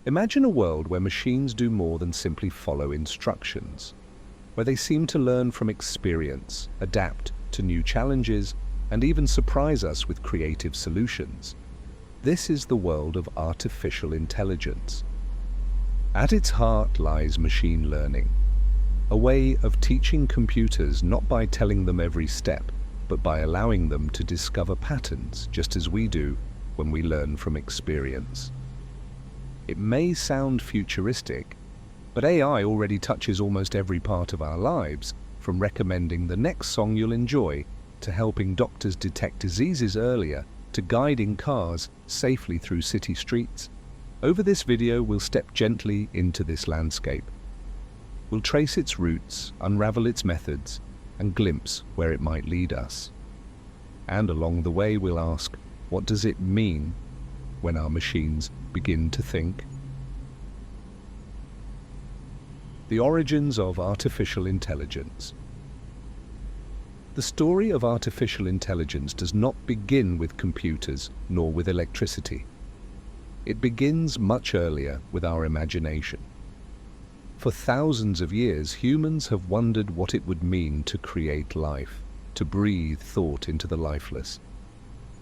Imagine a world where machines do more than simply follow instructions, where they seem to learn from experience, adapt to new challenges, and even surprise us with creative solutions. This is the world of artificial intelligence. At its heart lies machine learning, a way of teaching computers not by telling them every step, but by allowing them to discover patterns just as we do when we learn from experience. It may sound futuristic, but AI already touches almost every part of our lives, from recommending the next song you'll enjoy, to helping doctors detect diseases earlier, to guiding cars safely through city streets. Over this video, we'll step gently into this landscape. We'll trace its roots, unravel its methods, and glimpse where it might lead us. And along the way, we'll ask, what does it mean when our machines begin to think? The origins of artificial intelligence. The story of artificial intelligence does not begin with computers nor with electricity. It begins much earlier with our imagination. For thousands of years, humans have wondered what it would mean to create life, to breathe thought into the lifeless.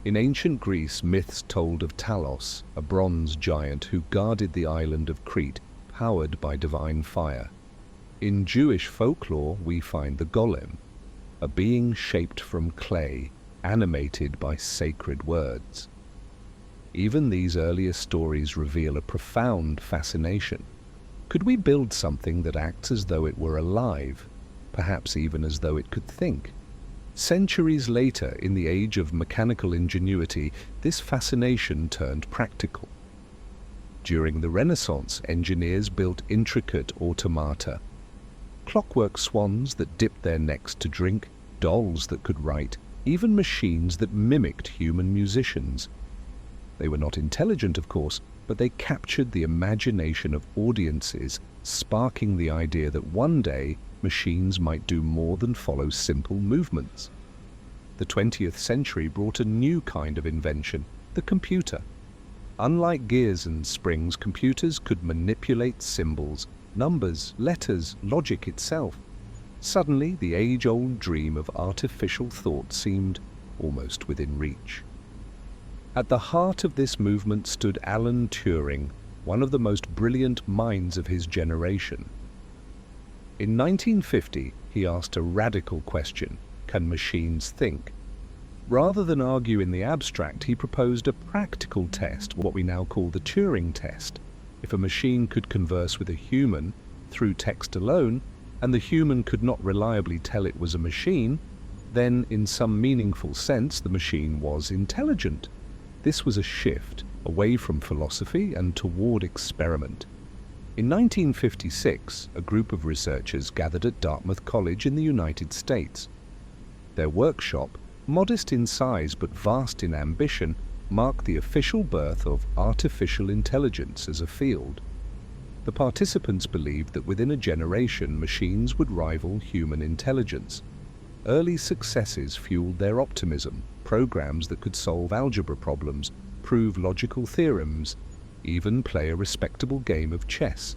In ancient Greece, myths told of Talos, a bronze giant who guarded the island of Crete, powered by divine fire. In Jewish folklore, we find the golem, a being shaped from clay, animated by sacred words. Even these earlier stories reveal a profound fascination. Could we build something that acts as though it were alive, perhaps even as though it could think? Centuries later, in the age of mechanical ingenuity, this fascination turned practical. During the Renaissance, engineers built intricate automata, clockwork swans that dipped their necks to drink, dolls that could write, even machines that mimicked human musicians. They were not intelligent, of course, but they captured the imagination of audiences, sparking the idea that one day machines might do more than follow simple movements. The 20th century brought a new kind of invention, the computer. Unlike gears and springs, computers could manipulate symbols, numbers, letters, logic itself. Suddenly, the age-old dream of artificial thought seemed almost within reach. At the heart of this movement stood Alan Turing, one of the most brilliant minds of his generation. In 1950, he asked a radical question: can machines think? Rather than argue in the abstract, he proposed a practical test, what we now call the Turing test. If a machine could converse with a human through text alone, and the human could not reliably tell it was a machine, then in some meaningful sense the machine was intelligent. This was a shift away from philosophy and toward experiment. In 1956, a group of researchers gathered at Dartmouth College in the United States. Their workshop, modest in size but vast in ambition, marked the official birth of artificial intelligence as a field. The participants believed that within a generation, machines would rival human intelligence. Early successes fueled their optimism. Programs that could solve algebra problems, prove logical theorems, even play a respectable game of chess.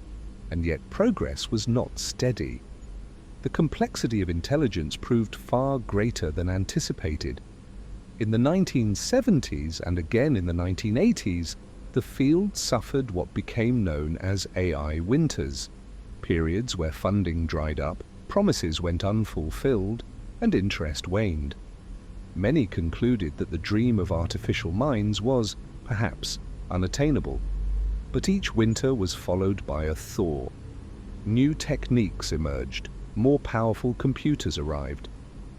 And yet progress was not steady. The complexity of intelligence proved far greater than anticipated. In the 1970s and again in the 1980s, the field suffered what became known as AI winters, periods where funding dried up, promises went unfulfilled, and interest waned. Many concluded that the dream of artificial minds was, perhaps, unattainable. But each winter was followed by a thaw. New techniques emerged, more powerful computers arrived,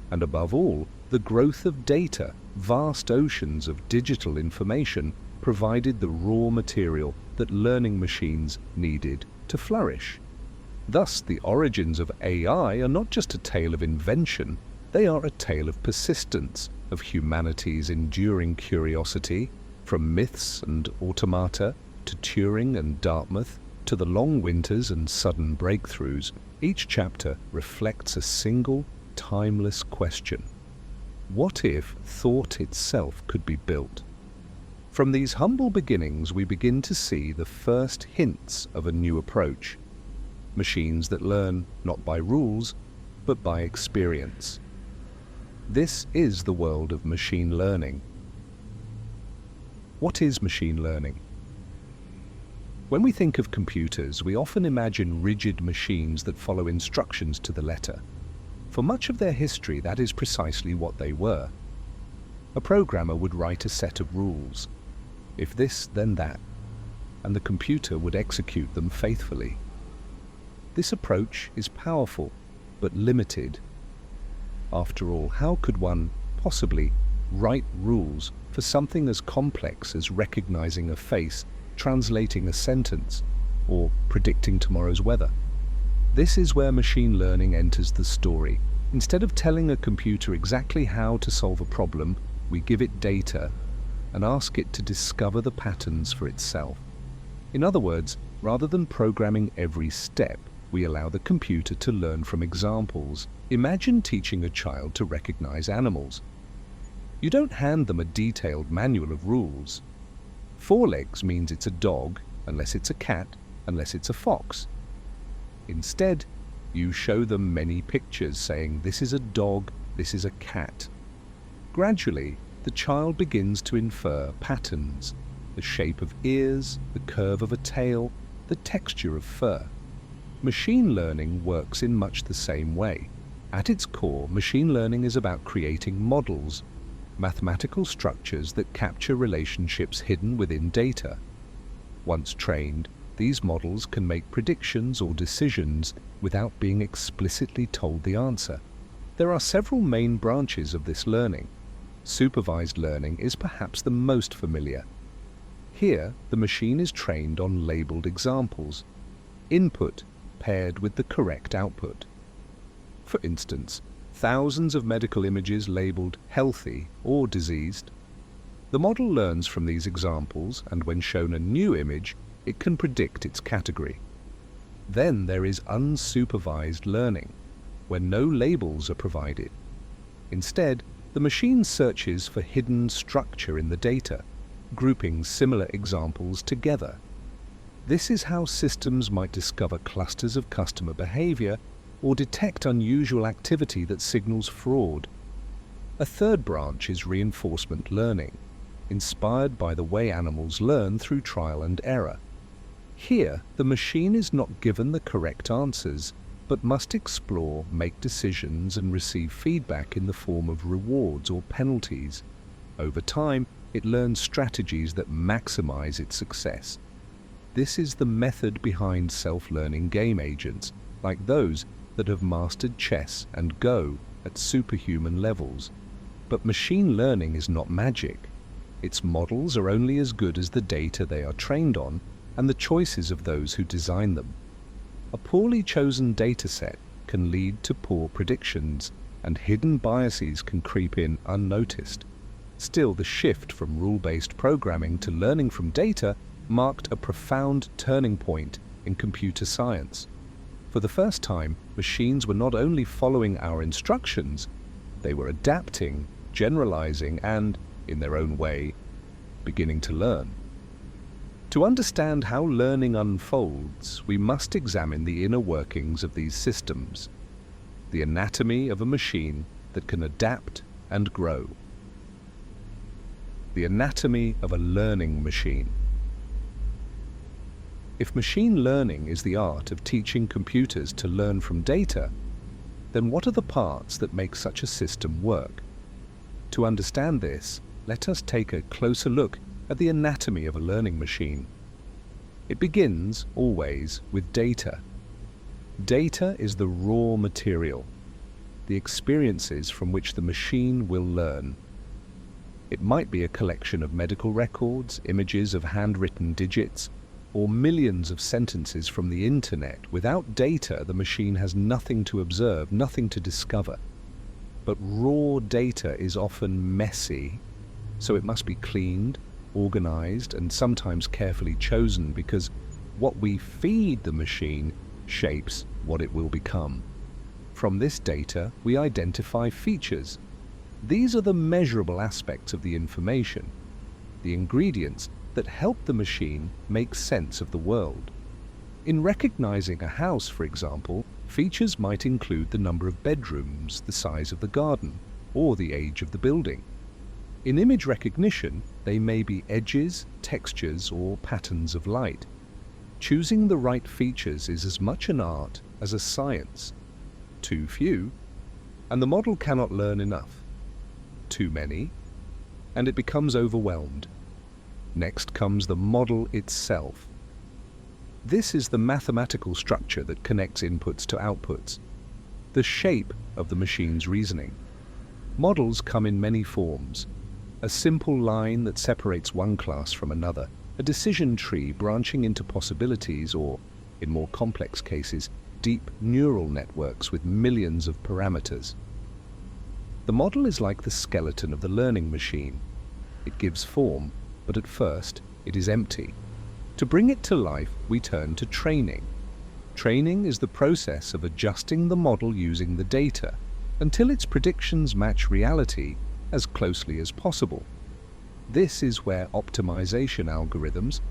and above all, the growth of data, vast oceans of digital information, provided the raw material that learning machines needed to flourish. Thus, the origins of AI are not just a tale of invention, they are a tale of persistence, of humanity's enduring curiosity, from myths and automata, to Turing and Dartmouth, to the long winters and sudden breakthroughs. Each chapter reflects a single, timeless question. What if thought itself could be built? From these humble beginnings, we begin to see the first hints of a new approach. Machines that learn not by rules, but by experience. This is the world of machine learning. What is machine learning? When we think of computers, we often imagine rigid machines that follow instructions to the letter. For much of their history, that is precisely what they were. A programmer would write a set of rules. If this, then that, and the computer would execute them faithfully. This approach is powerful, but limited. After all, how could one possibly write rules for something as complex as recognizing a face, translating a sentence, or predicting tomorrow's weather? This is where machine learning enters the story. Instead of telling a computer exactly how to solve a problem, we give it data and ask it to discover the patterns for itself. In other words, rather than programming every step, we allow the computer to learn from examples. Imagine teaching a child to recognize animals. You don't hand them a detailed manual of rules. 4 legs means it's a dog, unless it's a cat, unless it's a fox. Instead, you show them many pictures saying, this is a dog, this is a cat. Gradually, the child begins to infer patterns, the shape of ears, the curve of a tail, the texture of fur. Machine learning works in much the same way. At its core, machine learning is about creating models, mathematical structures that capture relationships hidden within data. Once trained, these models can make predictions or decisions without being explicitly told the answer. There are several main branches of this learning. Supervised learning is perhaps the most familiar. Here, the machine is trained on labeled examples, input paired with the correct output. For instance, thousands of medical images labeled healthy or diseased. The model learns from these examples, and when shown a new image, it can predict its category. Then there is unsupervised learning, when no labels are provided. Instead, the machine searches for hidden structure in the data, grouping similar examples together. This is how systems might discover clusters of customer behavior or detect unusual activity that signals fraud. A third branch is reinforcement learning, inspired by the way animals learn through trial and error. Here, the machine is not given the correct answers, but must explore, make decisions, and receive feedback in the form of rewards or penalties. Over time, it learns strategies that maximize its success. This is the method behind self-learning game agents, like those that have mastered chess and Go at superhuman levels. But machine learning is not magic. Its models are only as good as the data they are trained on and the choices of those who design them. A poorly chosen dataset can lead to poor predictions, and hidden biases can creep in unnoticed. Still, the shift from rule-based programming to learning from data marked a profound turning point in computer science. For the first time, machines were not only following our instructions, they were adapting, generalizing, and, in their own way, beginning to learn. To understand how learning unfolds, we must examine the inner workings of these systems, the anatomy of a machine that can adapt and grow. The anatomy of a learning machine. If machine learning is the art of teaching computers to learn from data, then what are the parts that make such a system work? To understand this, let us take a closer look at the anatomy of a learning machine. It begins, always, with data. Data is the raw material, the experiences from which the machine will learn. It might be a collection of medical records, images of handwritten digits, or millions of sentences from the internet. Without data, the machine has nothing to observe, nothing to discover. But raw data is often messy, so it must be cleaned, organized, and sometimes carefully chosen, because what we feed the machine shapes what it will become. From this data, we identify features. These are the measurable aspects of the information. the ingredients that help the machine make sense of the world. In recognizing a house, for example, features might include the number of bedrooms, the size of the garden, or the age of the building. In image recognition, they may be edges, textures, or patterns of light. Choosing the right features is as much an art as a science. Too few, and the model cannot learn enough. Too many, and it becomes overwhelmed. Next comes the model itself. This is the mathematical structure that connects inputs to outputs, the shape of the machine's reasoning. Models come in many forms: a simple line that separates one class from another, a decision tree branching into possibilities, or, in more complex cases, deep neural networks with millions of parameters. The model is like the skeleton of the learning machine. It gives form, but at first it is empty. To bring it to life, we turn to training. Training is the process of adjusting the model using the data until its predictions match reality as closely as possible. This is where optimization algorithms,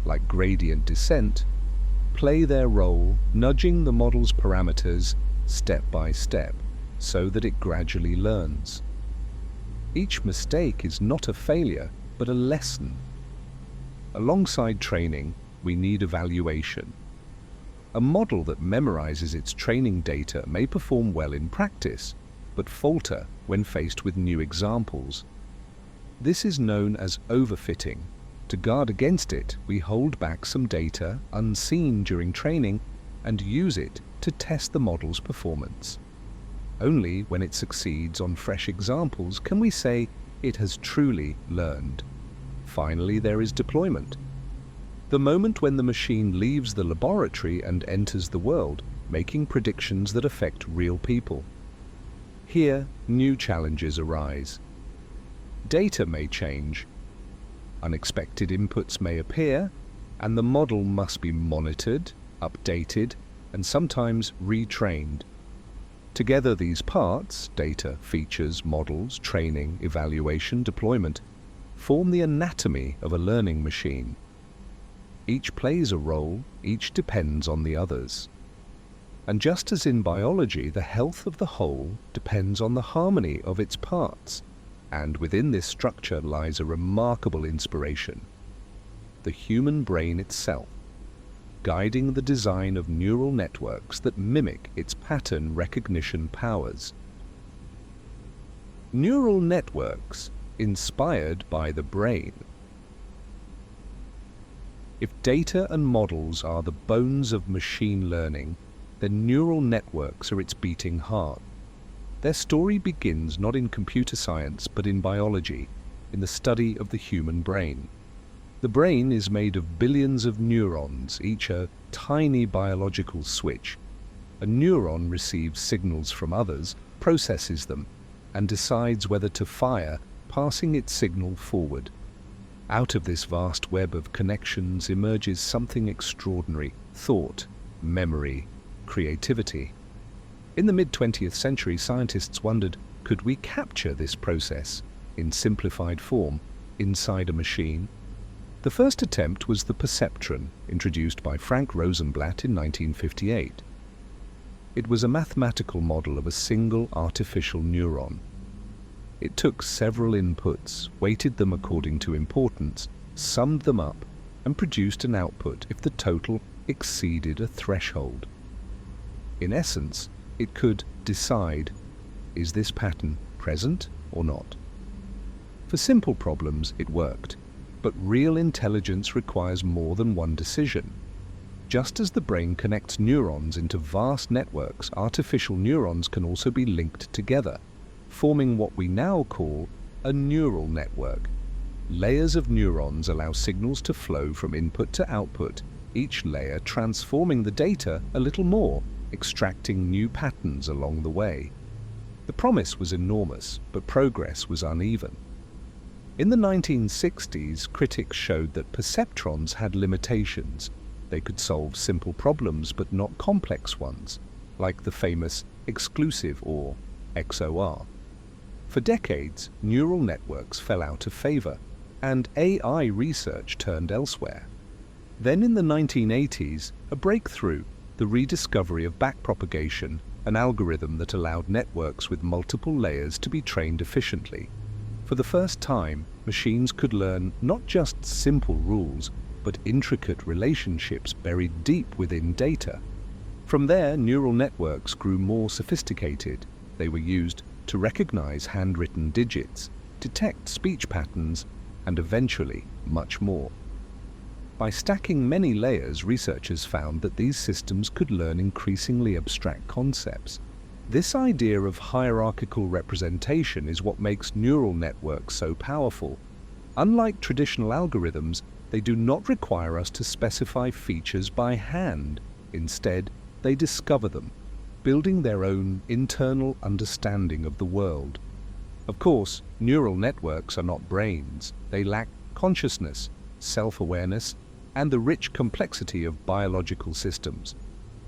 like gradient descent, play their role, nudging the model's parameters step by step so that it gradually learns. Each mistake is not a failure, but a lesson. Alongside training, we need evaluation. A model that memorizes its training data may perform well in practice, but falter when faced with new examples. This is known as overfitting. To guard against it, we hold back some data unseen during training and use it to test the model's performance. Only when it succeeds on fresh examples can we say it has truly learned. Finally, there is deployment. The moment when the machine leaves the laboratory and enters the world, making predictions that affect real people. Here, new challenges arise. Data may change, unexpected inputs may appear, and the model must be monitored, updated, and sometimes retrained. Together, these parts, data, features, models, training, evaluation, deployment, form the anatomy of a learning machine. Each plays a role, each depends on the others. And just as in biology, the health of the whole depends on the harmony of its parts, and within this structure lies a remarkable inspiration: the human brain itself, guiding the design of neural networks that mimic its pattern recognition powers. Neural networks inspired by the brain. If data and models are the bones of machine learning, then neural networks are its beating heart. Their story begins not in computer science but in biology, in the study of the human brain. The brain is made of billions of neurons, each a tiny biological switch. A neuron receives signals from others, processes them, and decides whether to fire, passing its signal forward. Out of this vast web of connections emerges something extraordinary: thought, memory, creativity. In the mid-20th century, scientists wondered, could we capture this process, in simplified form, inside a machine? The first attempt was the perceptron, introduced by Frank Rosenblatt in 1958. It was a mathematical model of a single artificial neuron. It took several inputs, weighted them according to importance, summed them up, and produced an output if the total exceeded a threshold. In essence, it could decide, is this pattern present or not? For simple problems, it worked, but real intelligence requires more than one decision. Just as the brain connects neurons into vast networks, artificial neurons can also be linked together, forming what we now call a neural network. Layers of neurons allow signals to flow from input to output, each layer transforming the data a little more, extracting new patterns along the way. The promise was enormous, but progress was uneven. In the 1960s, critics showed that perceptrons had limitations. They could solve simple problems but not complex ones, like the famous exclusive or XOR. For decades, neural networks fell out of favor, and AI research turned elsewhere. Then in the 1980s, a breakthrough, the rediscovery of backpropagation, an algorithm that allowed networks with multiple layers to be trained efficiently. For the first time, machines could learn not just simple rules, but intricate relationships buried deep within data. From there, neural networks grew more sophisticated. They were used to recognize handwritten digits, detect speech patterns, and eventually much more. By stacking many layers, researchers found that these systems could learn increasingly abstract concepts. This idea of hierarchical representation is what makes neural networks so powerful. Unlike traditional algorithms, they do not require us to specify features by hand. Instead, they discover them, building their own internal understanding of the world. Of course, neural networks are not brains. They lack consciousness, self-awareness, and the rich complexity of biological systems.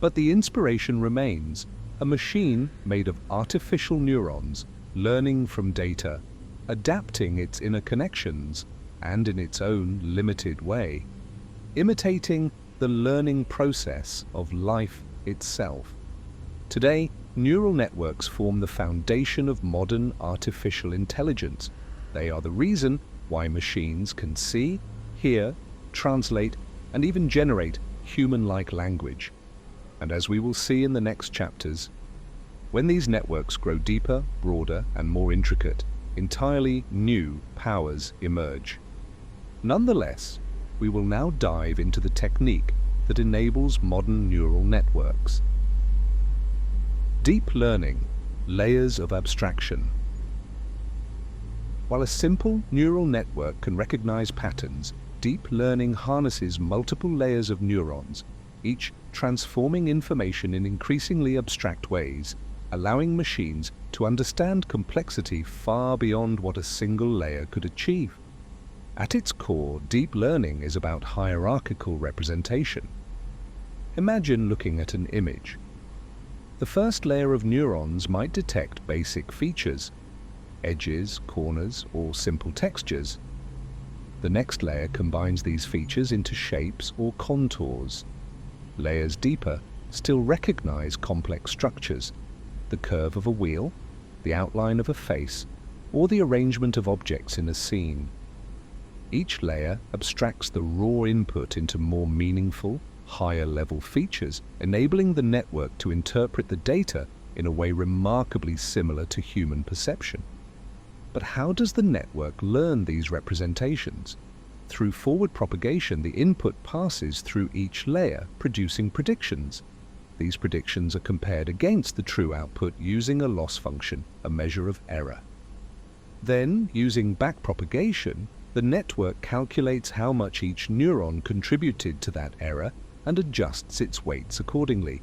But the inspiration remains: a machine made of artificial neurons, learning from data, adapting its inner connections, and in its own limited way, imitating the learning process of life itself. Today, neural networks form the foundation of modern artificial intelligence. They are the reason why machines can see, hear, translate, and even generate human-like language. And as we will see in the next chapters, when these networks grow deeper, broader, and more intricate, entirely new powers emerge. Nonetheless, we will now dive into the technique that enables modern neural networks. Deep learning, layers of abstraction. While a simple neural network can recognize patterns, deep learning harnesses multiple layers of neurons, each transforming information in increasingly abstract ways, allowing machines to understand complexity far beyond what a single layer could achieve. At its core, deep learning is about hierarchical representation. Imagine looking at an image. The first layer of neurons might detect basic features, edges, corners, or simple textures. The next layer combines these features into shapes or contours. Layers deeper still recognize complex structures, the curve of a wheel, the outline of a face, or the arrangement of objects in a scene. Each layer abstracts the raw input into more meaningful, higher-level features, enabling the network to interpret the data in a way remarkably similar to human perception. But how does the network learn these representations? Through forward propagation, the input passes through each layer, producing predictions. These predictions are compared against the true output using a loss function, a measure of error. Then, using backpropagation, the network calculates how much each neuron contributed to that error and adjusts its weights accordingly.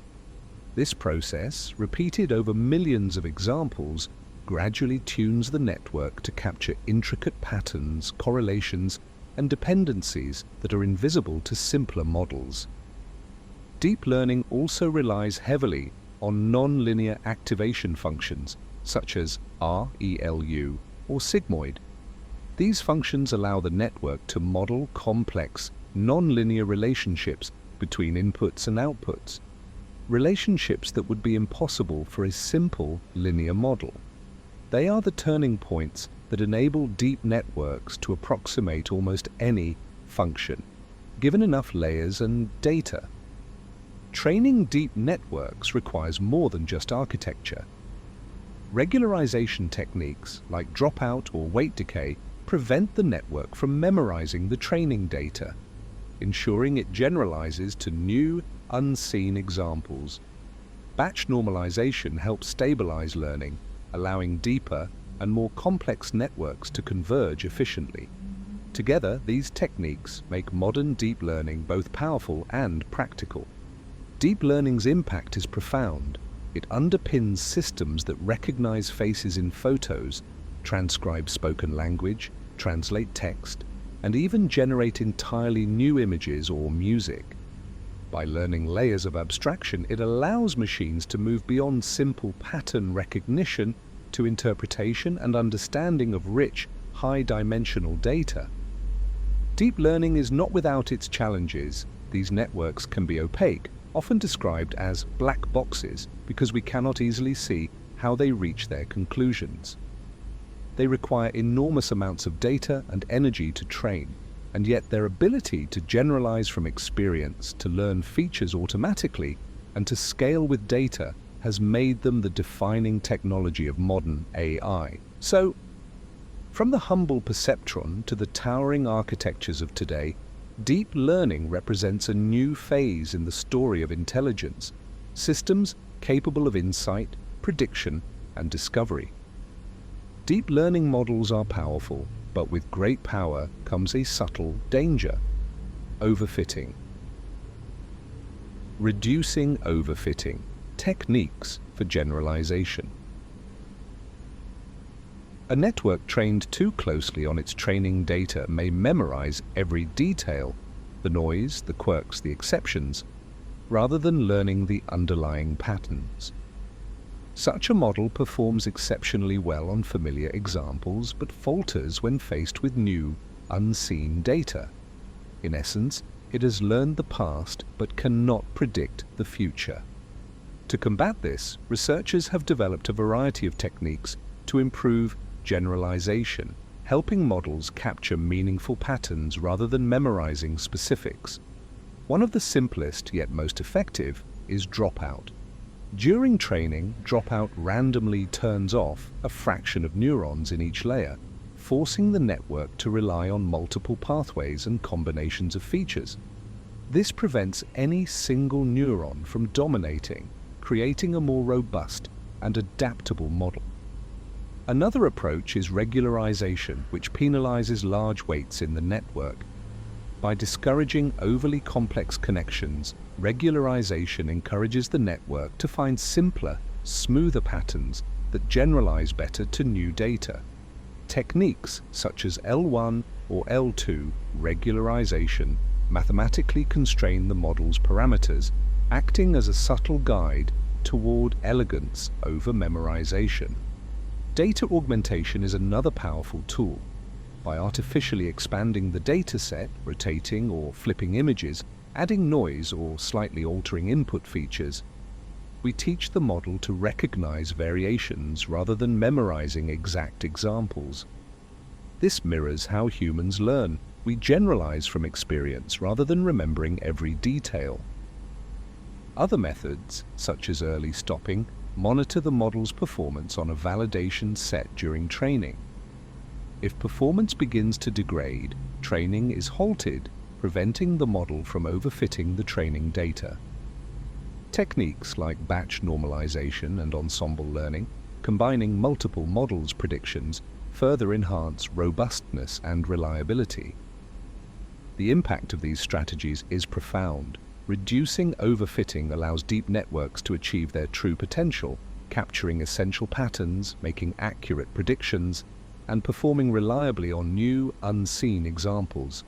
This process, repeated over millions of examples, gradually tunes the network to capture intricate patterns, correlations, and dependencies that are invisible to simpler models. Deep learning also relies heavily on non-linear activation functions, such as ReLU or sigmoid. These functions allow the network to model complex, non-linear relationships between inputs and outputs, relationships that would be impossible for a simple linear model. They are the turning points that enable deep networks to approximate almost any function, given enough layers and data. Training deep networks requires more than just architecture. Regularization techniques like dropout or weight decay prevent the network from memorizing the training data, ensuring it generalizes to new, unseen examples. Batch normalization helps stabilize learning, allowing deeper and more complex networks to converge efficiently. Together, these techniques make modern deep learning both powerful and practical. Deep learning's impact is profound. It underpins systems that recognize faces in photos, transcribe spoken language, translate text, and even generate entirely new images or music. By learning layers of abstraction, it allows machines to move beyond simple pattern recognition to interpretation and understanding of rich, high-dimensional data. Deep learning is not without its challenges. These networks can be opaque, often described as black boxes, because we cannot easily see how they reach their conclusions. They require enormous amounts of data and energy to train, and yet their ability to generalize from experience, to learn features automatically, and to scale with data has made them the defining technology of modern AI. So, from the humble perceptron to the towering architectures of today, deep learning represents a new phase in the story of intelligence, systems capable of insight, prediction, and discovery. Deep learning models are powerful, but with great power comes a subtle danger: overfitting. Reducing overfitting. Techniques for generalization. A network trained too closely on its training data may memorize every detail, the noise, the quirks, the exceptions, rather than learning the underlying patterns. Such a model performs exceptionally well on familiar examples, but falters when faced with new, unseen data. In essence, it has learned the past but cannot predict the future. To combat this, researchers have developed a variety of techniques to improve generalization, helping models capture meaningful patterns rather than memorizing specifics. One of the simplest yet most effective is dropout. During training, dropout randomly turns off a fraction of neurons in each layer, forcing the network to rely on multiple pathways and combinations of features. This prevents any single neuron from dominating, creating a more robust and adaptable model. Another approach is regularization, which penalizes large weights in the network. By discouraging overly complex connections, regularization encourages the network to find simpler, smoother patterns that generalize better to new data. Techniques such as L1 or L2 regularization mathematically constrain the model's parameters, acting as a subtle guide toward elegance over memorization. Data augmentation is another powerful tool. By artificially expanding the dataset, rotating or flipping images, adding noise or slightly altering input features, we teach the model to recognize variations rather than memorizing exact examples. This mirrors how humans learn. We generalize from experience rather than remembering every detail. Other methods, such as early stopping, monitor the model's performance on a validation set during training. If performance begins to degrade, training is halted, preventing the model from overfitting the training data. Techniques like batch normalization and ensemble learning, combining multiple models' predictions, further enhance robustness and reliability. The impact of these strategies is profound. Reducing overfitting allows deep networks to achieve their true potential, capturing essential patterns, making accurate predictions, and performing reliably on new, unseen examples.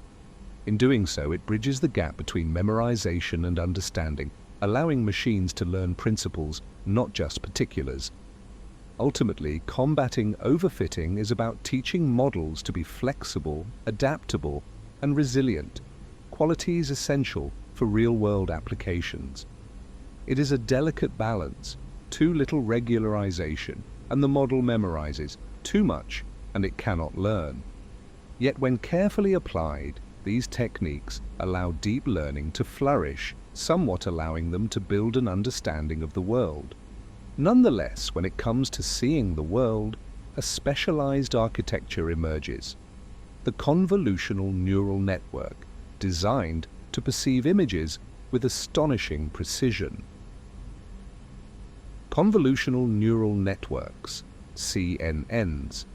In doing so, it bridges the gap between memorization and understanding, allowing machines to learn principles, not just particulars. Ultimately, combating overfitting is about teaching models to be flexible, adaptable, and resilient, qualities essential for real-world applications. It is a delicate balance. Too little regularization, and the model memorizes; too much, and it cannot learn. Yet when carefully applied, these techniques allow deep learning to flourish, somewhat allowing them to build an understanding of the world. Nonetheless, when it comes to seeing the world, a specialized architecture emerges: the convolutional neural network, designed to perceive images with astonishing precision. Convolutional neural networks, CNNs,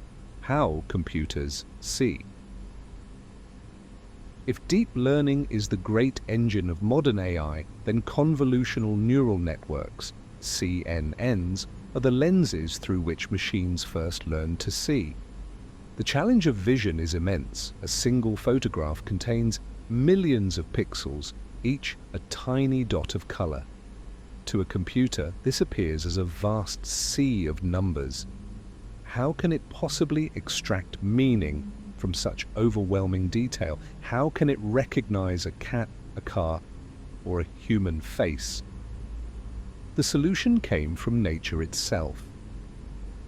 how computers see. If deep learning is the great engine of modern AI, then convolutional neural networks, CNNs, are the lenses through which machines first learn to see. The challenge of vision is immense. A single photograph contains millions of pixels, each a tiny dot of color. To a computer, this appears as a vast sea of numbers. How can it possibly extract meaning from such overwhelming detail? How can it recognize a cat, a car, or a human face? The solution came from nature itself.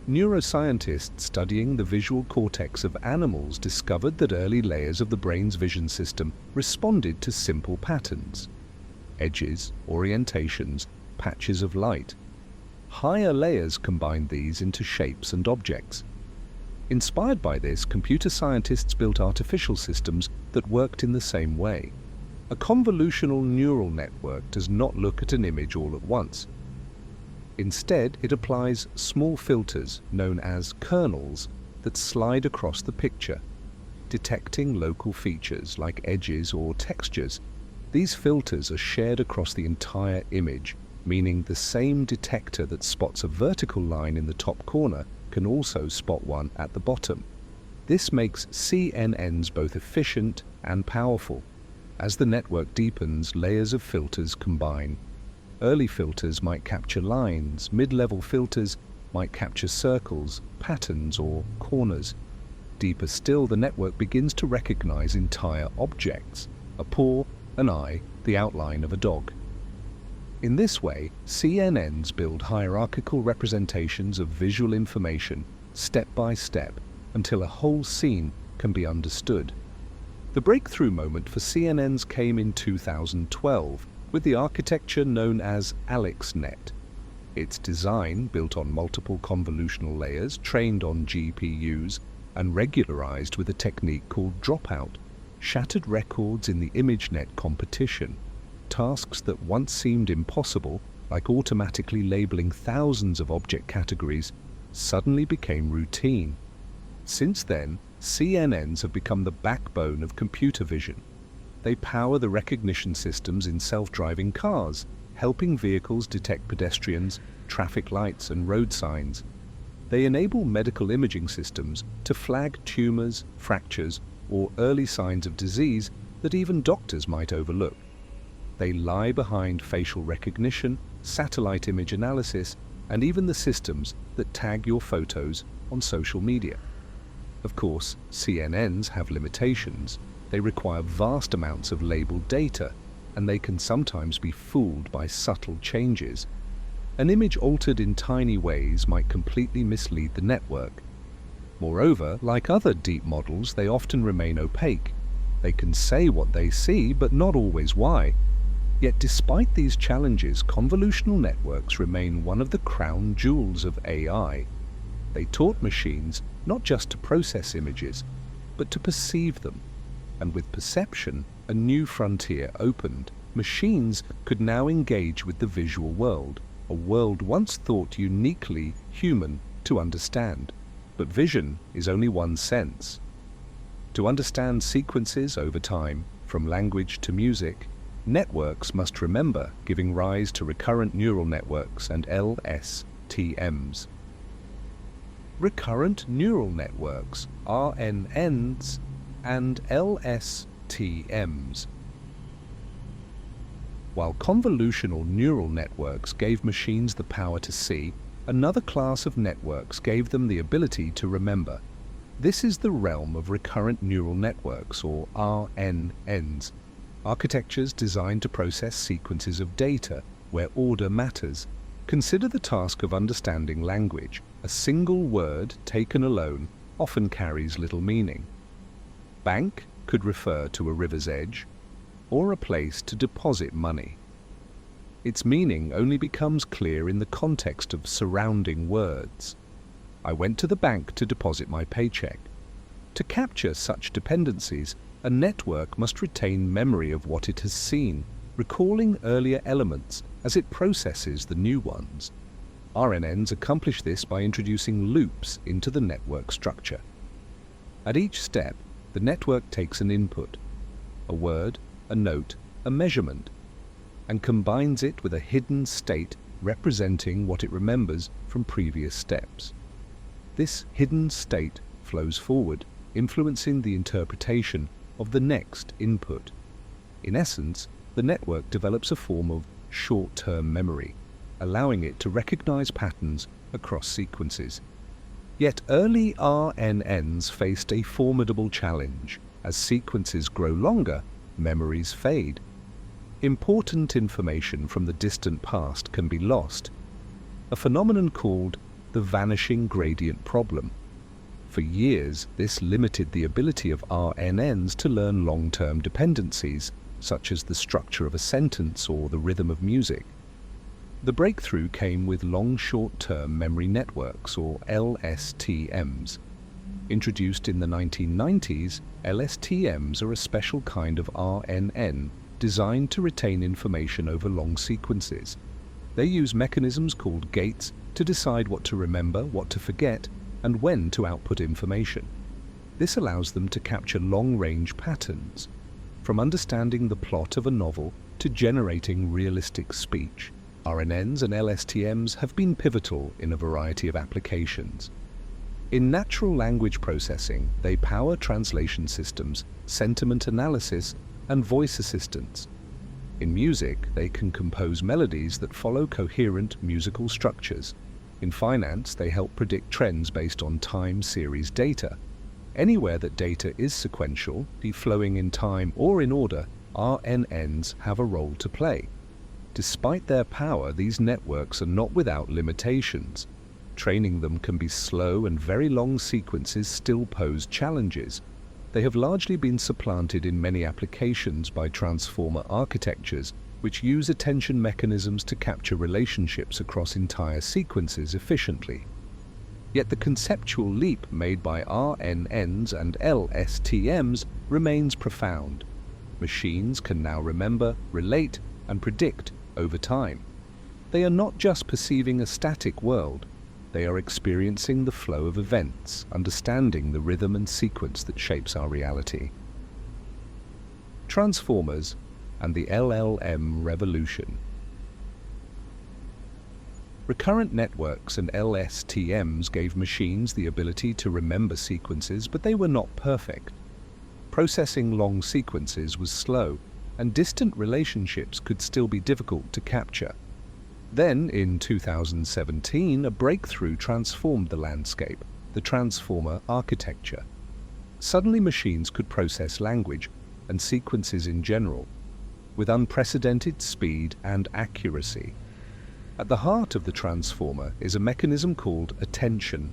Neuroscientists studying the visual cortex of animals discovered that early layers of the brain's vision system responded to simple patterns: edges, orientations, patches of light. Higher layers combined these into shapes and objects. Inspired by this, computer scientists built artificial systems that worked in the same way. A convolutional neural network does not look at an image all at once. Instead, it applies small filters, known as kernels, that slide across the picture, detecting local features like edges or textures. These filters are shared across the entire image, meaning the same detector that spots a vertical line in the top corner can also spot one at the bottom. This makes CNNs both efficient and powerful. As the network deepens, layers of filters combine. Early filters might capture lines, mid-level filters might capture circles, patterns, or corners. Deeper still, the network begins to recognize entire objects: a paw, an eye, the outline of a dog. In this way, CNNs build hierarchical representations of visual information, step by step, until a whole scene can be understood. The breakthrough moment for CNNs came in 2012 with the architecture known as AlexNet. Its design, built on multiple convolutional layers, trained on GPUs, and regularized with a technique called dropout, shattered records in the ImageNet competition. Tasks that once seemed impossible, like automatically labeling thousands of object categories, suddenly became routine. Since then, CNNs have become the backbone of computer vision. They power the recognition systems in self-driving cars, helping vehicles detect pedestrians, traffic lights, and road signs. They enable medical imaging systems to flag tumors, fractures, or early signs of disease that even doctors might overlook. They lie behind facial recognition, satellite image analysis, and even the systems that tag your photos on social media. Of course, CNNs have limitations. They require vast amounts of labeled data, and they can sometimes be fooled by subtle changes. An image altered in tiny ways might completely mislead the network. Moreover, like other deep models, they often remain opaque. They can say what they see, but not always why. Yet despite these challenges, convolutional networks remain one of the crown jewels of AI. They taught machines not just to process images, but to perceive them. And with perception, a new frontier opened. Machines could now engage with the visual world, a world once thought uniquely human to understand. But vision is only one sense. To understand sequences over time, from language to music, networks must remember, giving rise to recurrent neural networks and LSTMs. Recurrent neural networks, RNNs, and LSTMs. While convolutional neural networks gave machines the power to see, another class of networks gave them the ability to remember. This is the realm of recurrent neural networks, or RNNs. Architectures designed to process sequences of data where order matters. Consider the task of understanding language. A single word taken alone often carries little meaning. Bank could refer to a river's edge or a place to deposit money. Its meaning only becomes clear in the context of surrounding words. I went to the bank to deposit my paycheck. To capture such dependencies, a network must retain memory of what it has seen, recalling earlier elements as it processes the new ones. RNNs accomplish this by introducing loops into the network structure. At each step, the network takes an input, a word, a note, a measurement, and combines it with a hidden state representing what it remembers from previous steps. This hidden state flows forward, influencing the interpretation of the next input. In essence, the network develops a form of short-term memory, allowing it to recognize patterns across sequences. Yet early RNNs faced a formidable challenge. As sequences grow longer, memories fade. Important information from the distant past can be lost, a phenomenon called the vanishing gradient problem. For years, this limited the ability of RNNs to learn long-term dependencies, such as the structure of a sentence or the rhythm of music. The breakthrough came with long short-term memory networks, or LSTMs. Introduced in the 1990s, LSTMs are a special kind of RNN designed to retain information over long sequences. They use mechanisms called gates to decide what to remember, what to forget, and when to output information. This allows them to capture long-range patterns, from understanding the plot of a novel to generating realistic speech. RNNs and LSTMs have been pivotal in a variety of applications. In natural language processing, they power translation systems, sentiment analysis, and voice assistance. In music, they can compose melodies that follow coherent musical structures. In finance, they help predict trends based on time series data. Anywhere that data is sequential, flowing in time or in order, RNNs have a role to play. Despite their power, these networks are not without limitations. Training them can be slow, and very long sequences still pose challenges. They have largely been supplanted in many applications by transformer architectures, which use attention mechanisms to capture relationships across entire sequences efficiently. Yet the conceptual leap made by RNNs and LSTMs remains profound. Machines can now remember, relate, and predict over time. They are not just perceiving a static world, they are experiencing the flow of events, understanding the rhythm and sequence that shapes our reality. Transformers and the LLM revolution. Recurrent networks and LSTMs gave machines the ability to remember sequences, but they were not perfect. Processing long sequences was slow, and distant relationships could still be difficult to capture. Then, in 2017, a breakthrough transformed the landscape, the transformer architecture. Suddenly machines could process language and sequences in general, with unprecedented speed and accuracy. At the heart of the transformer is a mechanism called attention.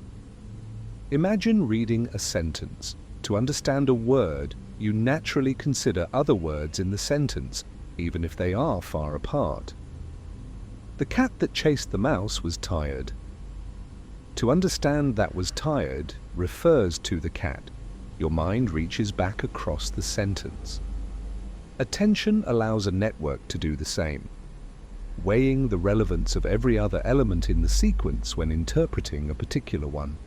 Imagine reading a sentence. To understand a word, you naturally consider other words in the sentence, even if they are far apart. The cat that chased the mouse was tired. To understand that was tired refers to the cat. Your mind reaches back across the sentence. Attention allows a network to do the same, weighing the relevance of every other element in the sequence when interpreting a particular one.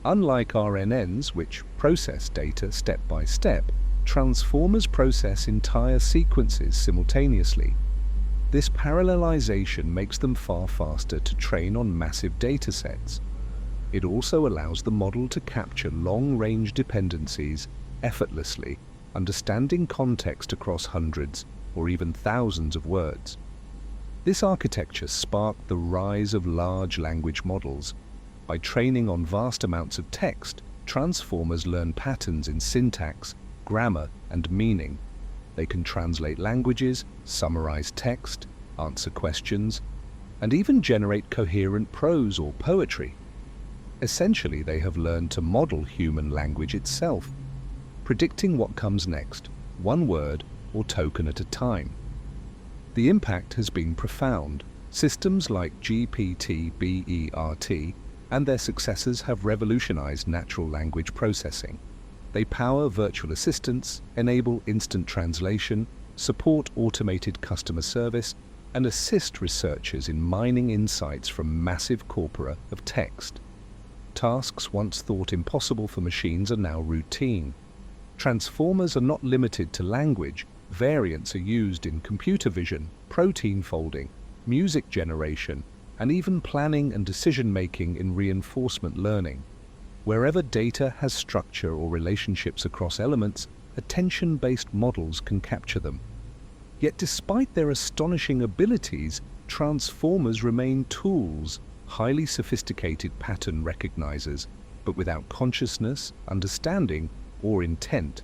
Unlike RNNs, which process data step by step, transformers process entire sequences simultaneously. This parallelization makes them far faster to train on massive datasets. It also allows the model to capture long-range dependencies effortlessly, understanding context across hundreds or even thousands of words. This architecture sparked the rise of large language models. By training on vast amounts of text, transformers learn patterns in syntax, grammar, and meaning. They can translate languages, summarize text, answer questions, and even generate coherent prose or poetry. Essentially, they have learned to model human language itself, predicting what comes next, one word or token at a time. The impact has been profound. Systems like GPT-BERT and their successors have revolutionized natural language processing. They power virtual assistants, enable instant translation, support automated customer service, and assist researchers in mining insights from massive corpora of text. Tasks once thought impossible for machines are now routine. Transformers are not limited to language. Variants are used in computer vision, protein folding, music generation, and even planning and decision-making in reinforcement learning. Wherever data has structure or relationships across elements, attention-based models can capture them. Yet despite their astonishing abilities, transformers remain tools, highly sophisticated pattern recognizers, but without consciousness, understanding, or intent.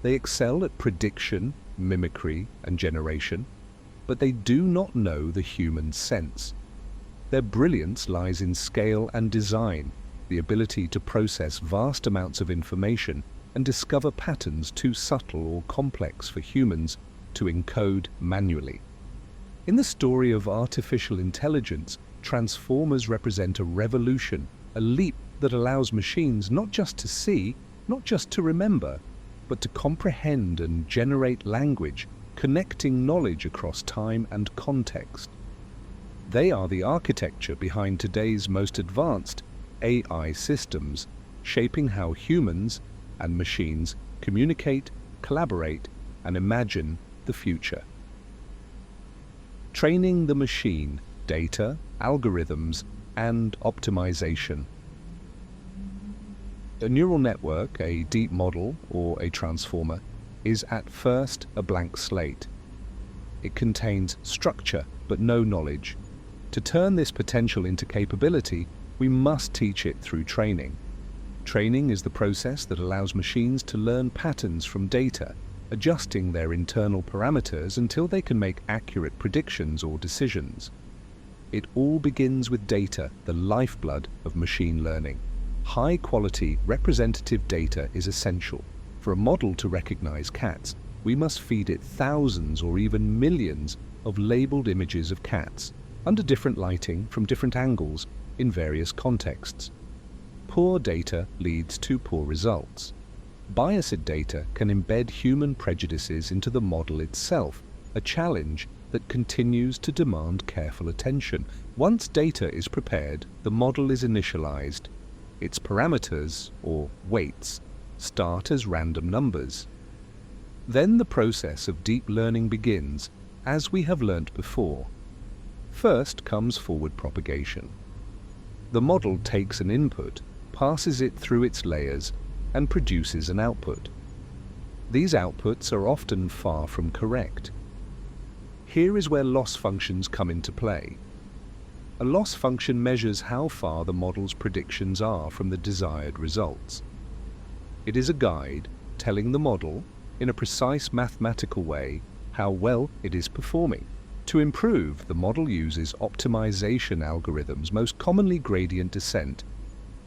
They excel at prediction, mimicry, and generation, but they do not know the human sense. Their brilliance lies in scale and design, the ability to process vast amounts of information and discover patterns too subtle or complex for humans to encode manually. In the story of artificial intelligence, transformers represent a revolution, a leap that allows machines not just to see, not just to remember, but to comprehend and generate language, connecting knowledge across time and context. They are the architecture behind today's most advanced AI systems, shaping how humans and machines communicate, collaborate, and imagine the future. Training the machine, data, algorithms, and optimization. A neural network, a deep model, or a transformer, is at first a blank slate. It contains structure but no knowledge. To turn this potential into capability, we must teach it through training. Training is the process that allows machines to learn patterns from data, adjusting their internal parameters until they can make accurate predictions or decisions. It all begins with data, the lifeblood of machine learning. High-quality, representative data is essential. For a model to recognize cats, we must feed it thousands or even millions of labeled images of cats, under different lighting, from different angles, in various contexts. Poor data leads to poor results. Biased data can embed human prejudices into the model itself, a challenge that continues to demand careful attention. Once data is prepared, the model is initialized. Its parameters, or weights, start as random numbers. Then the process of deep learning begins, as we have learnt before. First comes forward propagation. The model takes an input, passes it through its layers, and produces an output. These outputs are often far from correct. Here is where loss functions come into play. A loss function measures how far the model's predictions are from the desired results. It is a guide telling the model, in a precise mathematical way, how well it is performing. To improve, the model uses optimization algorithms, most commonly gradient descent.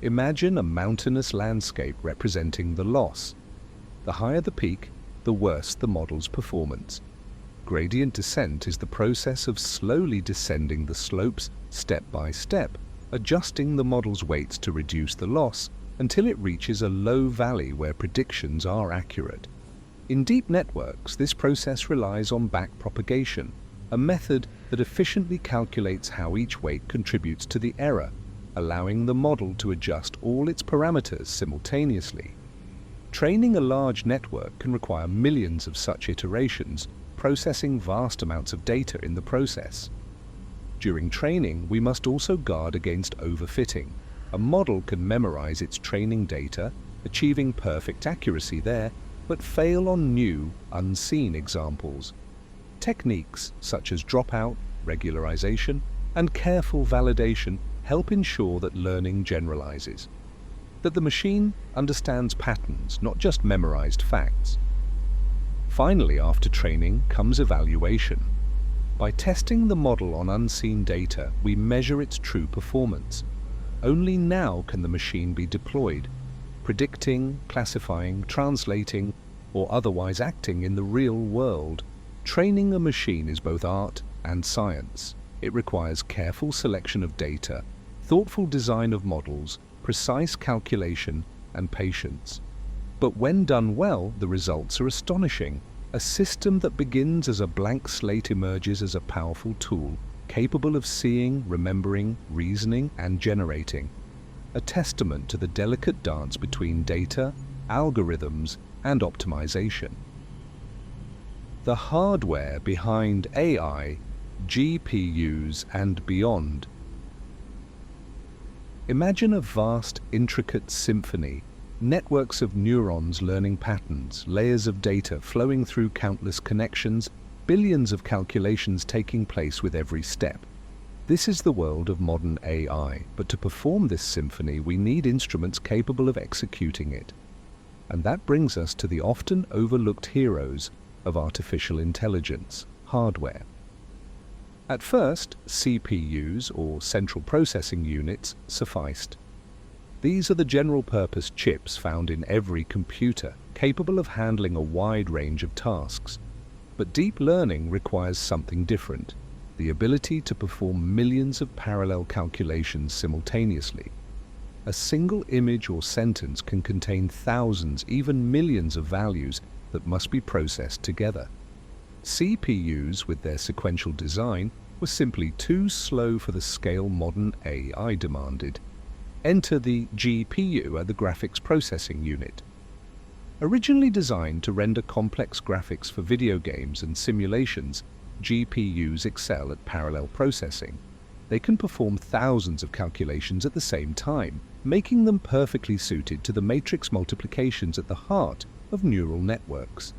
Imagine a mountainous landscape representing the loss. The higher the peak, the worse the model's performance. Gradient descent is the process of slowly descending the slopes step by step, adjusting the model's weights to reduce the loss until it reaches a low valley where predictions are accurate. In deep networks, this process relies on backpropagation, a method that efficiently calculates how each weight contributes to the error, allowing the model to adjust all its parameters simultaneously. Training a large network can require millions of such iterations, processing vast amounts of data in the process. During training, we must also guard against overfitting. A model can memorize its training data, achieving perfect accuracy there, but fail on new, unseen examples. Techniques such as dropout, regularization, and careful validation help ensure that learning generalizes, that the machine understands patterns, not just memorized facts. Finally, after training comes evaluation. By testing the model on unseen data, we measure its true performance. Only now can the machine be deployed, predicting, classifying, translating, or otherwise acting in the real world. Training a machine is both art and science. It requires careful selection of data, thoughtful design of models, precise calculation, and patience. But when done well, the results are astonishing. A system that begins as a blank slate emerges as a powerful tool, capable of seeing, remembering, reasoning, and generating. A testament to the delicate dance between data, algorithms, and optimization. The hardware behind AI, GPUs, and beyond. Imagine a vast, intricate symphony, networks of neurons learning patterns, layers of data flowing through countless connections, billions of calculations taking place with every step. This is the world of modern AI, but to perform this symphony, we need instruments capable of executing it. And that brings us to the often overlooked heroes of artificial intelligence, hardware. At first, CPUs, or central processing units, sufficed. These are the general-purpose chips found in every computer, capable of handling a wide range of tasks. But deep learning requires something different: the ability to perform millions of parallel calculations simultaneously. A single image or sentence can contain thousands, even millions of values that must be processed together. CPUs, with their sequential design, were simply too slow for the scale modern AI demanded. Enter the GPU, the graphics processing unit. Originally designed to render complex graphics for video games and simulations, GPUs excel at parallel processing. They can perform thousands of calculations at the same time, making them perfectly suited to the matrix multiplications at the heart of neural networks.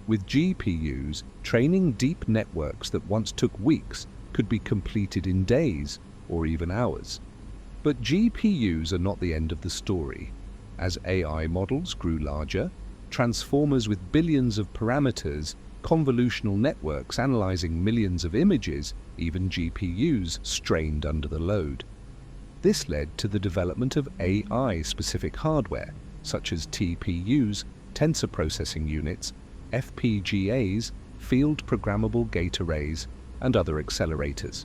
With GPUs, training deep networks that once took weeks could be completed in days or even hours. But GPUs are not the end of the story. As AI models grew larger, transformers with billions of parameters, convolutional networks analyzing millions of images, even GPUs strained under the load. This led to the development of AI-specific hardware, such as TPUs, tensor processing units, FPGAs, field programmable gate arrays, and other accelerators.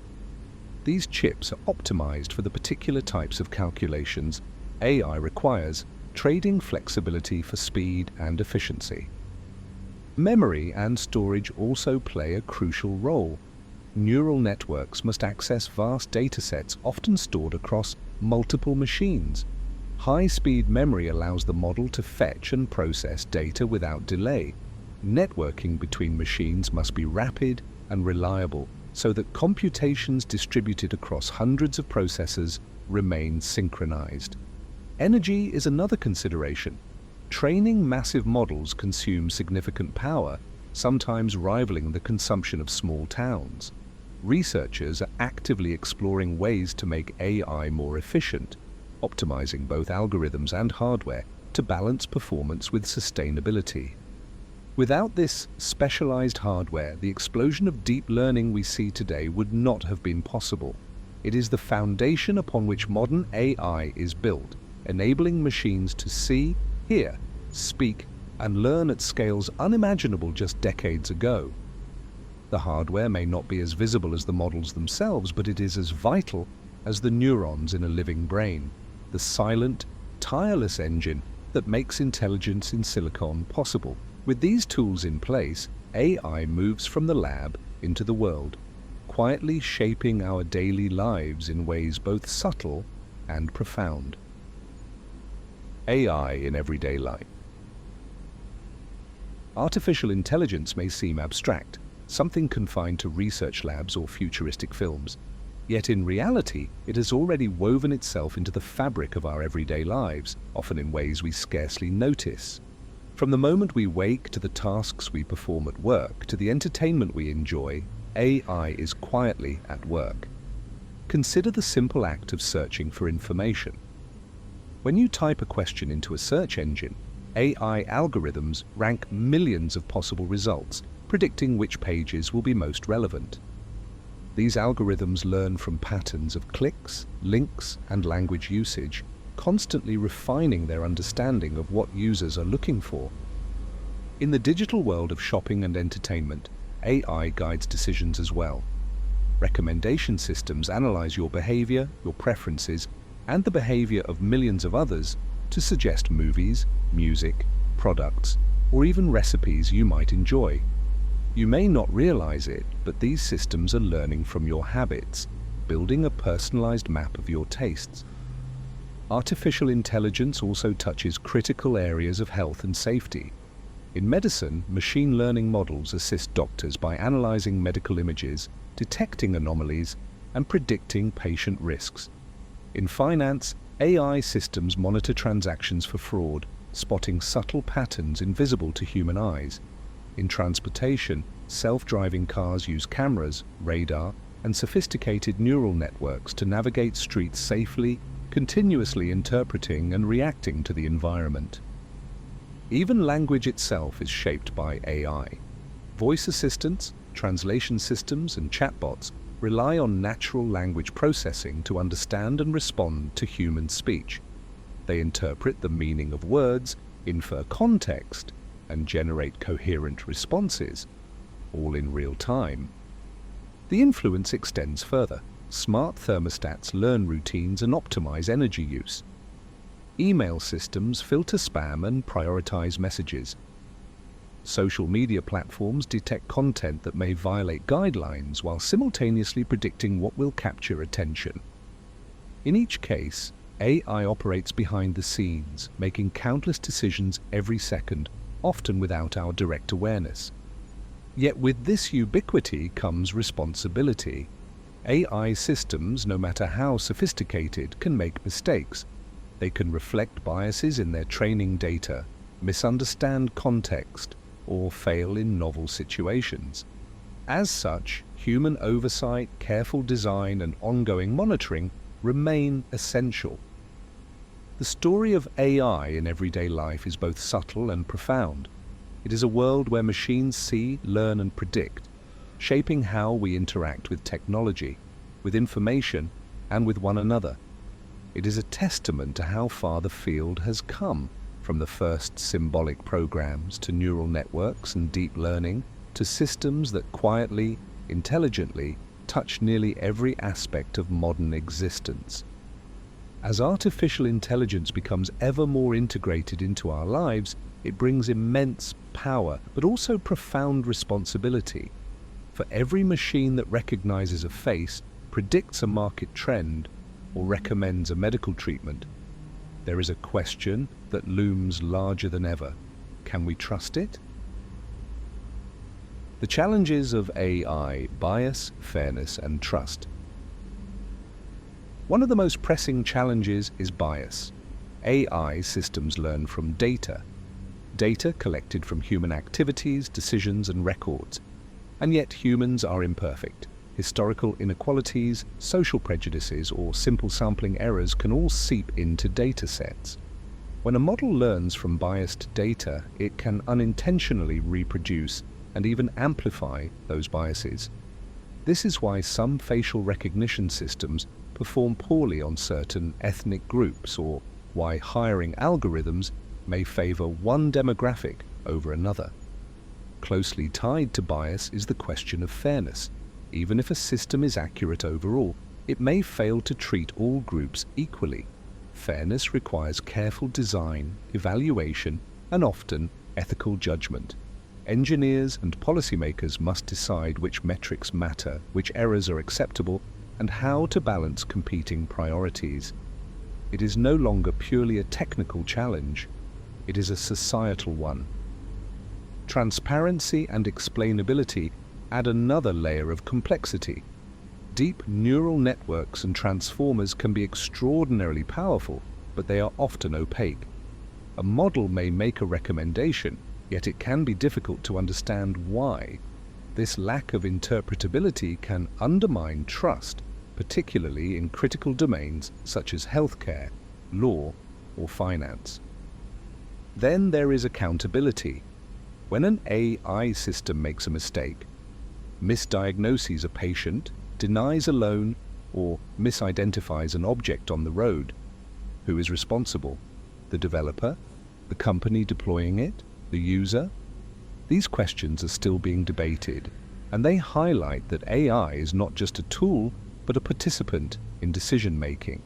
These chips are optimized for the particular types of calculations AI requires, trading flexibility for speed and efficiency. Memory and storage also play a crucial role. Neural networks must access vast datasets often stored across multiple machines. High-speed memory allows the model to fetch and process data without delay. Networking between machines must be rapid and reliable so that computations distributed across hundreds of processors remain synchronized. Energy is another consideration. Training massive models consumes significant power, sometimes rivaling the consumption of small towns. Researchers are actively exploring ways to make AI more efficient, optimizing both algorithms and hardware to balance performance with sustainability. Without this specialized hardware, the explosion of deep learning we see today would not have been possible. It is the foundation upon which modern AI is built, enabling machines to see, hear, speak, and learn at scales unimaginable just decades ago. The hardware may not be as visible as the models themselves, but it is as vital as the neurons in a living brain, the silent, tireless engine that makes intelligence in silicon possible. With these tools in place, AI moves from the lab into the world, quietly shaping our daily lives in ways both subtle and profound. AI in everyday life. Artificial intelligence may seem abstract, something confined to research labs or futuristic films. Yet in reality, it has already woven itself into the fabric of our everyday lives, often in ways we scarcely notice. From the moment we wake to the tasks we perform at work to the entertainment we enjoy, AI is quietly at work. Consider the simple act of searching for information. When you type a question into a search engine, AI algorithms rank millions of possible results, predicting which pages will be most relevant. These algorithms learn from patterns of clicks, links, and language usage, constantly refining their understanding of what users are looking for. In the digital world of shopping and entertainment, AI guides decisions as well. Recommendation systems analyze your behavior, your preferences, and the behavior of millions of others to suggest movies, music, products, or even recipes you might enjoy. You may not realize it, but these systems are learning from your habits, building a personalized map of your tastes. Artificial intelligence also touches critical areas of health and safety. In medicine, machine learning models assist doctors by analyzing medical images, detecting anomalies, and predicting patient risks. In finance, AI systems monitor transactions for fraud, spotting subtle patterns invisible to human eyes. In transportation, self-driving cars use cameras, radar, and sophisticated neural networks to navigate streets safely, continuously interpreting and reacting to the environment. Even language itself is shaped by AI. Voice assistants, translation systems, and chatbots rely on natural language processing to understand and respond to human speech. They interpret the meaning of words, infer context, and generate coherent responses, all in real time. The influence extends further. Smart thermostats learn routines and optimize energy use. Email systems filter spam and prioritize messages. Social media platforms detect content that may violate guidelines while simultaneously predicting what will capture attention. In each case, AI operates behind the scenes, making countless decisions every second, often without our direct awareness. Yet with this ubiquity comes responsibility. AI systems, no matter how sophisticated, can make mistakes. They can reflect biases in their training data, misunderstand context, or fail in novel situations. As such, human oversight, careful design, and ongoing monitoring remain essential. The story of AI in everyday life is both subtle and profound. It is a world where machines see, learn, and predict, shaping how we interact with technology, with information, and with one another. It is a testament to how far the field has come, from the first symbolic programs to neural networks and deep learning, to systems that quietly, intelligently touch nearly every aspect of modern existence. As artificial intelligence becomes ever more integrated into our lives, it brings immense power, but also profound responsibility. For every machine that recognizes a face, predicts a market trend, or recommends a medical treatment, there is a question that looms larger than ever. Can we trust it? The challenges of AI: bias, fairness, and trust. One of the most pressing challenges is bias. AI systems learn from data collected from human activities, decisions, and records. And yet humans are imperfect. Historical inequalities, social prejudices, or simple sampling errors can all seep into data sets. When a model learns from biased data, it can unintentionally reproduce and even amplify those biases. This is why some facial recognition systems perform poorly on certain ethnic groups, or why hiring algorithms may favor one demographic over another. Closely tied to bias is the question of fairness. Even if a system is accurate overall, it may fail to treat all groups equally. Fairness requires careful design, evaluation, and often ethical judgment. Engineers and policymakers must decide which metrics matter, which errors are acceptable, and how to balance competing priorities. It is no longer purely a technical challenge, it is a societal one. Transparency and explainability add another layer of complexity. Deep neural networks and transformers can be extraordinarily powerful, but they are often opaque. A model may make a recommendation, yet it can be difficult to understand why. This lack of interpretability can undermine trust, particularly in critical domains such as healthcare, law, or finance. Then there is accountability. When an AI system makes a mistake, misdiagnoses a patient, denies a loan, or misidentifies an object on the road, who is responsible? The developer? The company deploying it? The user? These questions are still being debated, and they highlight that AI is not just a tool, but a participant in decision-making.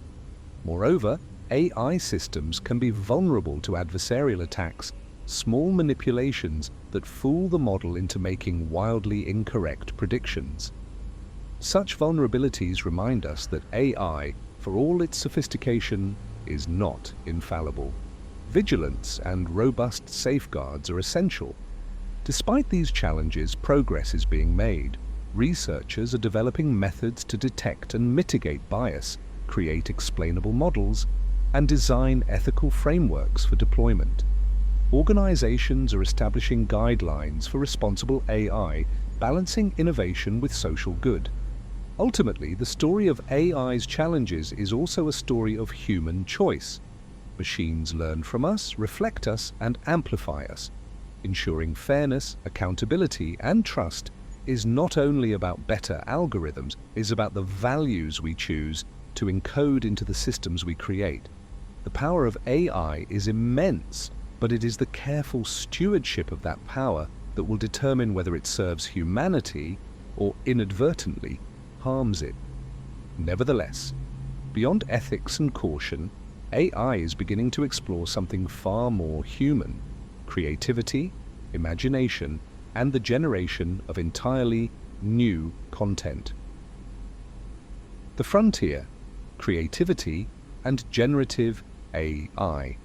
Moreover, AI systems can be vulnerable to adversarial attacks, small manipulations that fool the model into making wildly incorrect predictions. Such vulnerabilities remind us that AI, for all its sophistication, is not infallible. Vigilance and robust safeguards are essential. Despite these challenges, progress is being made. Researchers are developing methods to detect and mitigate bias, create explainable models, and design ethical frameworks for deployment. Organizations are establishing guidelines for responsible AI, balancing innovation with social good. Ultimately, the story of AI's challenges is also a story of human choice. Machines learn from us, reflect us, and amplify us. Ensuring fairness, accountability, and trust is not only about better algorithms, it is about the values we choose to encode into the systems we create. The power of AI is immense, but it is the careful stewardship of that power that will determine whether it serves humanity or inadvertently harms it. Nevertheless, beyond ethics and caution, AI is beginning to explore something far more human: creativity, imagination, and the generation of entirely new content. The frontier: creativity and generative AI.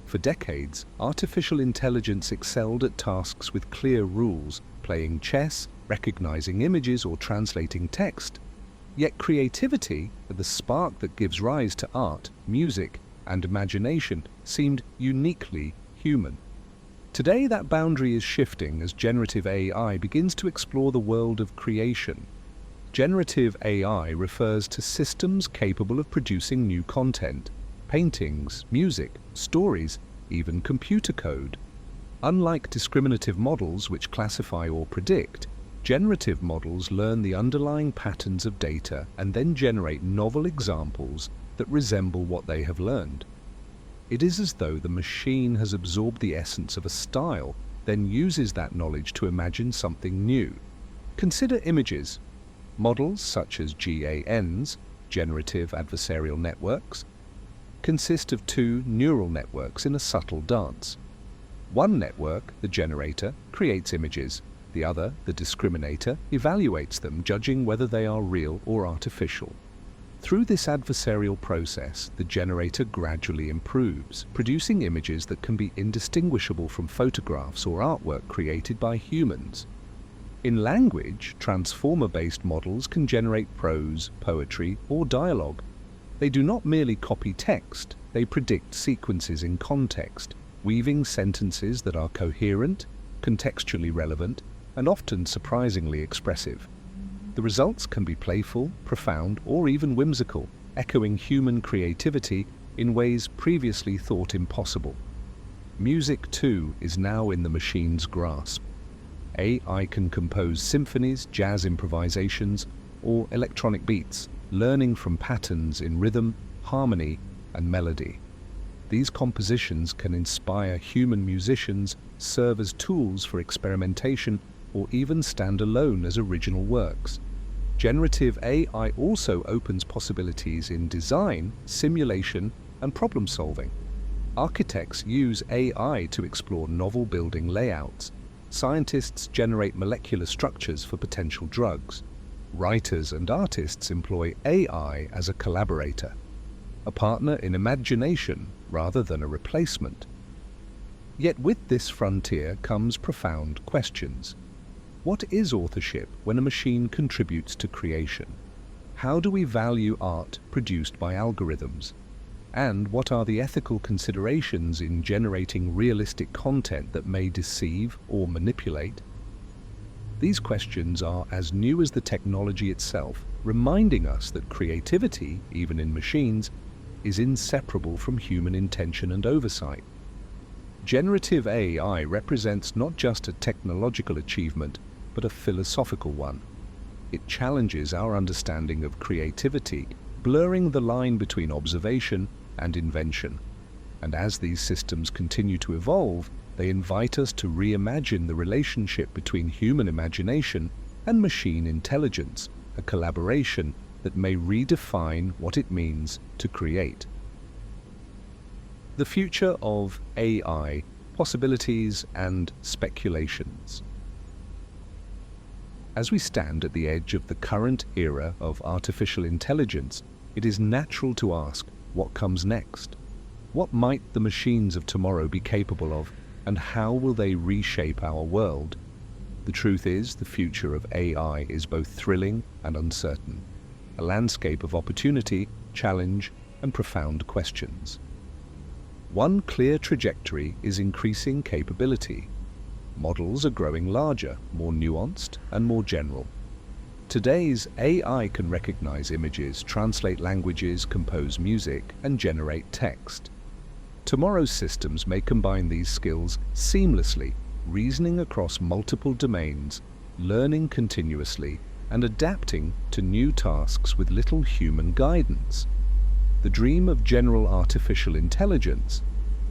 For decades, artificial intelligence excelled at tasks with clear rules, playing chess, recognizing images, or translating text. Yet creativity, the spark that gives rise to art, music, and imagination, seemed uniquely human. Today, that boundary is shifting as generative AI begins to explore the world of creation. Generative AI refers to systems capable of producing new content: paintings, music, stories, even computer code. Unlike discriminative models which classify or predict, generative models learn the underlying patterns of data and then generate novel examples that resemble what they have learned. It is as though the machine has absorbed the essence of a style, then uses that knowledge to imagine something new. Consider images. Models such as GANs, generative adversarial networks, consist of two neural networks in a subtle dance. One network, the generator, creates images. The other, the discriminator, evaluates them, judging whether they are real or artificial. Through this adversarial process, the generator gradually improves, producing images that can be indistinguishable from photographs or artwork created by humans. In language, transformer-based models can generate prose, poetry, or dialogue. They do not merely copy text, they predict sequences in context, weaving sentences that are coherent, contextually relevant, and often surprisingly expressive. The results can be playful, profound, or even whimsical, echoing human creativity in ways previously thought impossible. Music, too, is now in the machine's grasp. AI can compose symphonies, jazz improvisations, or electronic beats, learning from patterns in rhythm, harmony, and melody. These compositions can inspire human musicians, serve as tools for experimentation, or even stand alone as original works. Generative AI also opens possibilities in design, simulation, and problem-solving. Architects use AI to explore novel building layouts. Scientists generate molecular structures for potential drugs. Writers and artists employ AI as a collaborator, a partner in imagination rather than a replacement. Yet with this frontier comes profound questions. What is authorship when a machine contributes to creation? How do we value art produced by algorithms? And what are the ethical considerations in generating realistic content that may deceive or manipulate? These questions are as new as the technology itself, reminding us that creativity, even in machines, is inseparable from human intention and oversight. Generative AI represents not just a technological achievement, but a philosophical one. It challenges our understanding of creativity, blurring the line between observation and invention. And as these systems continue to evolve, they invite us to reimagine the relationship between human imagination and machine intelligence, a collaboration that may redefine what it means to create. The future of AI, possibilities and speculations. As we stand at the edge of the current era of artificial intelligence, it is natural to ask, what comes next? What might the machines of tomorrow be capable of, and how will they reshape our world? The truth is, the future of AI is both thrilling and uncertain, a landscape of opportunity, challenge, and profound questions. One clear trajectory is increasing capability. Models are growing larger, more nuanced, and more general. Today's AI can recognize images, translate languages, compose music, and generate text. Tomorrow's systems may combine these skills seamlessly, reasoning across multiple domains, learning continuously, and adapting to new tasks with little human guidance. The dream of general artificial intelligence,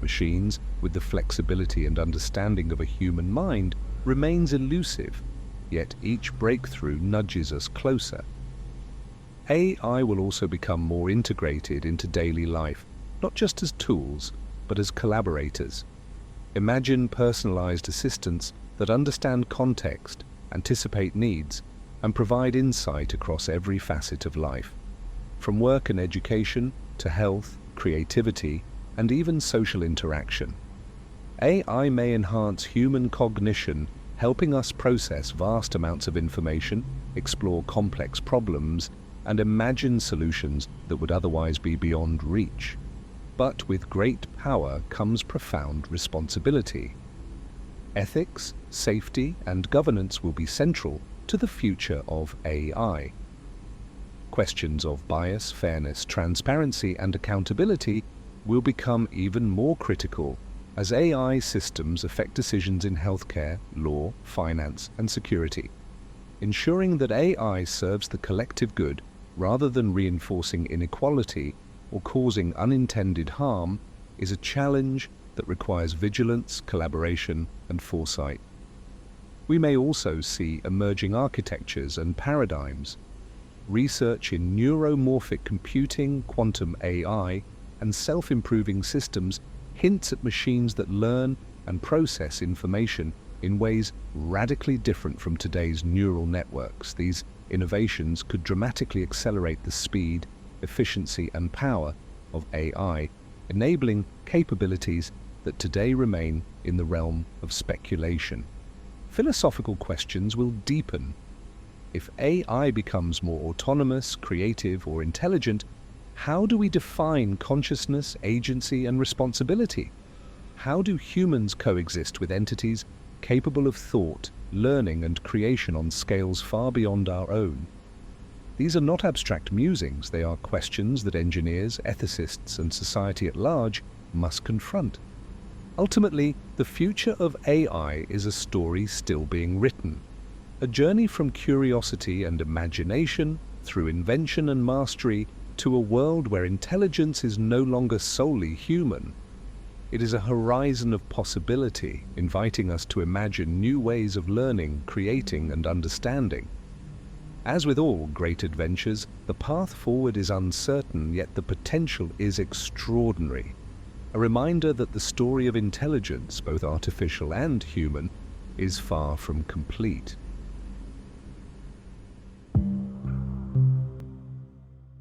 machines with the flexibility and understanding of a human mind, remains elusive, yet each breakthrough nudges us closer. AI will also become more integrated into daily life, not just as tools, but as collaborators. Imagine personalized assistants that understand context, anticipate needs, and provide insight across every facet of life, from work and education to health, creativity, and even social interaction. AI may enhance human cognition, helping us process vast amounts of information, explore complex problems, and imagine solutions that would otherwise be beyond reach. But with great power comes profound responsibility. Ethics, safety, and governance will be central to the future of AI. Questions of bias, fairness, transparency, and accountability will become even more critical as AI systems affect decisions in healthcare, law, finance, and security. Ensuring that AI serves the collective good rather than reinforcing inequality or causing unintended harm is a challenge that requires vigilance, collaboration, and foresight. We may also see emerging architectures and paradigms. Research in neuromorphic computing, quantum AI, and self-improving systems hints at machines that learn and process information in ways radically different from today's neural networks. These innovations could dramatically accelerate the speed, efficiency, and power of AI, enabling capabilities that today remain in the realm of speculation. Philosophical questions will deepen. If AI becomes more autonomous, creative, or intelligent, how do we define consciousness, agency, and responsibility? How do humans coexist with entities capable of thought, learning, and creation on scales far beyond our own? These are not abstract musings, they are questions that engineers, ethicists, and society at large must confront. Ultimately, the future of AI is a story still being written, a journey from curiosity and imagination through invention and mastery to a world where intelligence is no longer solely human. It is a horizon of possibility, inviting us to imagine new ways of learning, creating, and understanding. As with all great adventures, the path forward is uncertain, yet the potential is extraordinary. A reminder that the story of intelligence, both artificial and human, is far from complete.